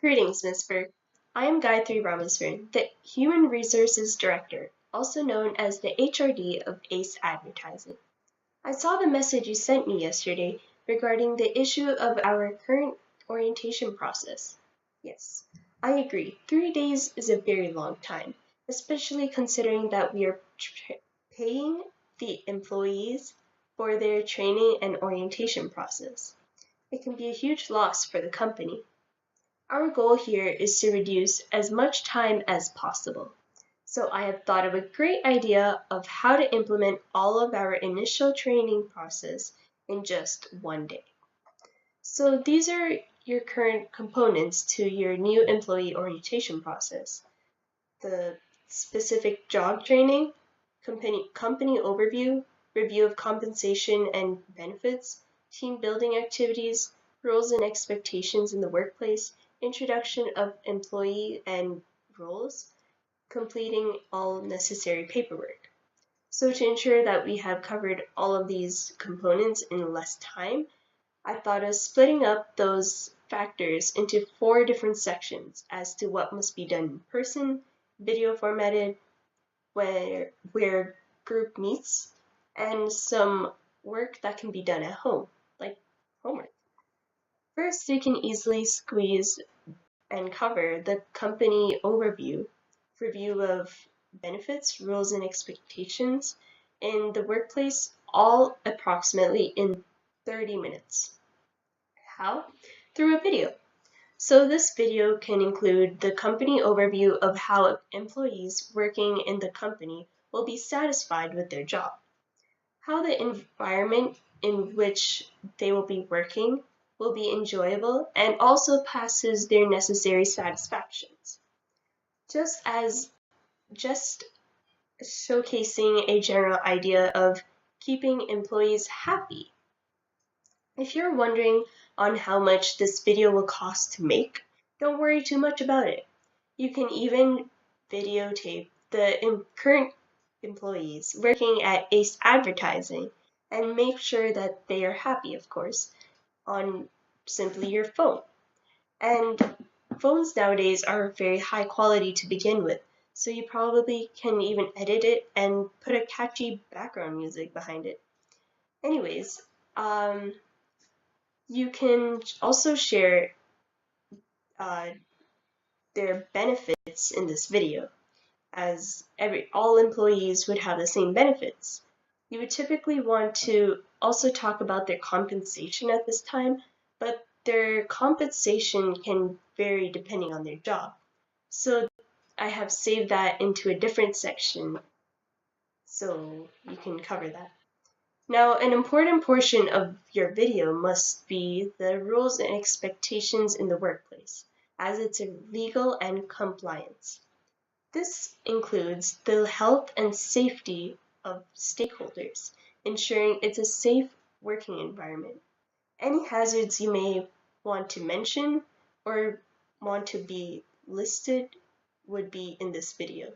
Greetings, Ms. Berg. I am Gaithtry the Human Resources Director, also known as the HRD of ACE Advertising. I saw the message you sent me yesterday regarding the issue of our current orientation process. Yes, I agree. 3 days is a very long time, especially considering that we are paying the employees for their training and orientation process. It can be a huge loss for the company. Our goal here is to reduce as much time as possible. So I have thought of a great idea of how to implement all of our initial training process in just one day. So these are your current components to your new employee orientation process. The specific job training, company overview, review of compensation and benefits, team building activities, roles and expectations in the workplace, introduction of employee and roles, completing all necessary paperwork. So to ensure that we have covered all of these components in less time, I thought of splitting up those factors into 4 different sections as to what must be done in person, video formatted, where group meets, and some work that can be done at home, like homework. First, you can easily squeeze and cover the company overview, review of benefits, rules, and expectations in the workplace, all approximately in 30 minutes. How? Through a video. So this video can include the company overview of how employees working in the company will be satisfied with their job, how the environment in which they will be working will be enjoyable and also passes their necessary satisfactions. Just as just showcasing a general idea of keeping employees happy. If you're wondering on how much this video will cost to make, don't worry too much about it. You can even videotape the current employees working at ACE Advertising and make sure that they are happy, of course, on simply your phone. And phones nowadays are very high quality to begin with, so you probably can even edit it and put a catchy background music behind it. Anyways, you can also share uh, their benefits in this video, as all employees would have the same benefits. You would typically want to also talk about their compensation at this time, but their compensation can vary depending on their job. So I have saved that into a different section so you can cover that. Now, an important portion of your video must be the rules and expectations in the workplace, as it's a legal and compliance. This includes the health and safety of stakeholders, ensuring it's a safe working environment. Any hazards you may want to mention or want to be listed would be in this video.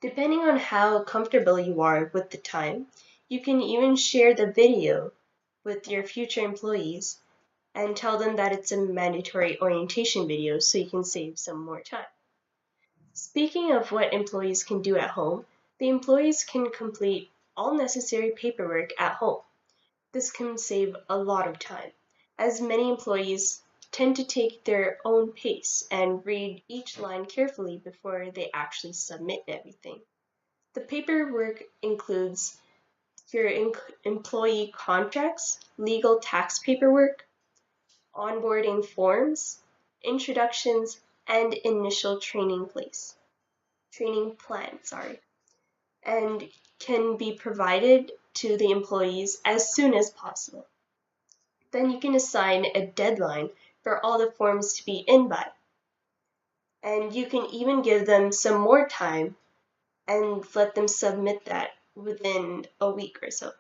Depending on how comfortable you are with the time, you can even share the video with your future employees and tell them that it's a mandatory orientation video so you can save some more time. Speaking of what employees can do at home, the employees can complete all necessary paperwork at home. This can save a lot of time, as many employees tend to take their own pace and read each line carefully before they actually submit everything. The paperwork includes your employee contracts, legal tax paperwork, onboarding forms, introductions, and initial training plan, and can be provided to the employees as soon as possible. Then you can assign a deadline for all the forms to be in by, and you can even give them some more time and let them submit that within a week or so.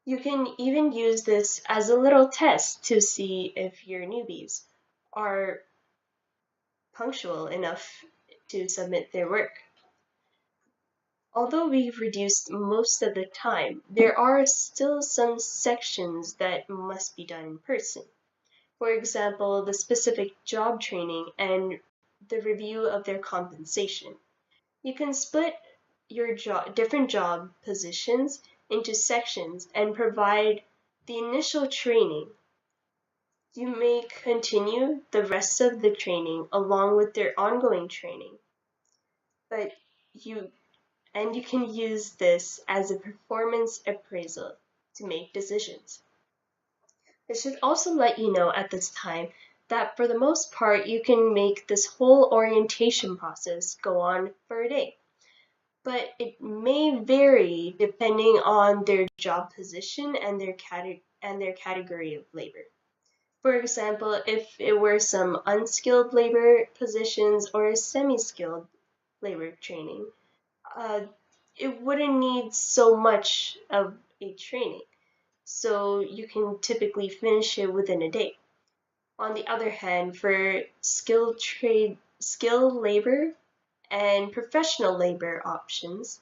You can even use this as a little test to see if your newbies are punctual enough to submit their work. Although we've reduced most of the time, there are still some sections that must be done in person. For example, the specific job training and the review of their compensation. You can split your different job positions into sections and provide the initial training. You may continue the rest of the training along with their ongoing training, but you you can use this as a performance appraisal to make decisions. I should also let you know at this time that for the most part you can make this whole orientation process go on for a day, but it may vary depending on their job position and their category of labor. For example, if it were some unskilled labor positions or semi-skilled labor training, uh, it wouldn't need so much of a training, so you can typically finish it within a day. On the other hand, for skilled labor and professional labor options,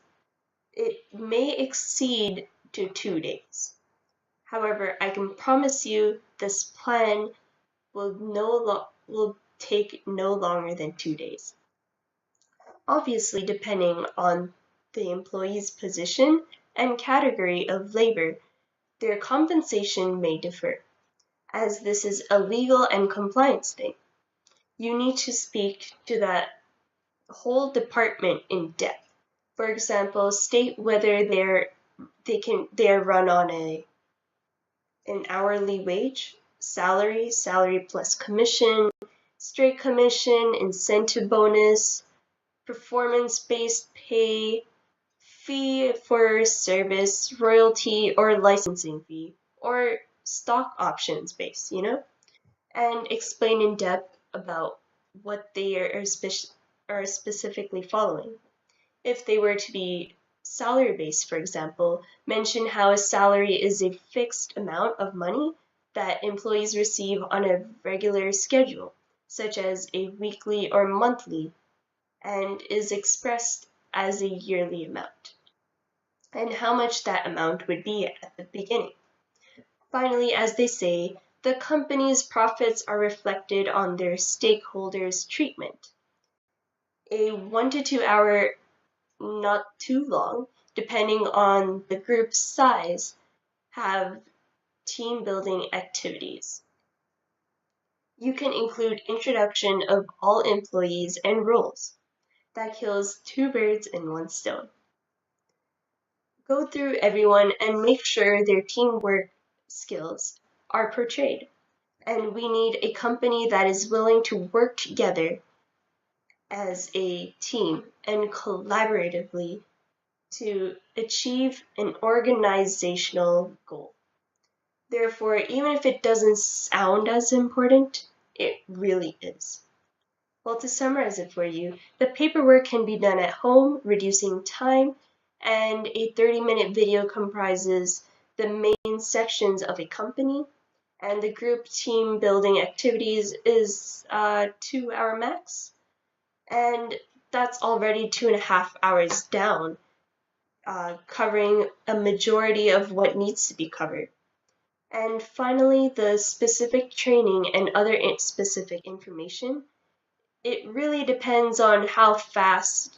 it may exceed to 2 days. However, I can promise you this plan will take no longer than 2 days. Obviously, depending on the employee's position and category of labor, their compensation may differ, as this is a legal and compliance thing. You need to speak to that whole department in depth. For example, state whether they are run on an hourly wage, salary plus commission, straight commission, incentive bonus, performance-based pay, fee for service, royalty or licensing fee, or stock options based, and explain in depth about what they are specifically following. If they were to be salary based, for example, mention how a salary is a fixed amount of money that employees receive on a regular schedule, such as a weekly or monthly, and is expressed as a yearly amount, and how much that amount would be at the beginning. Finally, as they say, the company's profits are reflected on their stakeholders' treatment. A 1 to 2 hour, not too long, depending on the group's size, have team building activities. You can include introduction of all employees and roles. That kills two birds in one stone. Go through everyone and make sure their teamwork skills are portrayed. And we need a company that is willing to work together as a team and collaboratively to achieve an organizational goal. Therefore, even if it doesn't sound as important, it really is. Well, to summarize it for you, the paperwork can be done at home, reducing time, and a 30-minute video comprises the main sections of a company, and the group team building activities is 2 hour max, and that's already 2.5 hours down, covering a majority of what needs to be covered. And finally, the specific training and other specific information. It really depends on how fast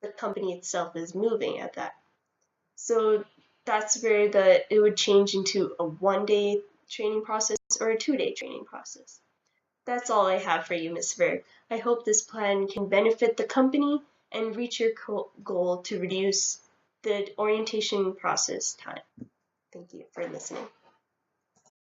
the company itself is moving at that. So that's where it would change into a 1 day training process or a 2 day training process. That's all I have for you, Ms. Berg. I hope this plan can benefit the company and reach your goal to reduce the orientation process time. Thank you for listening.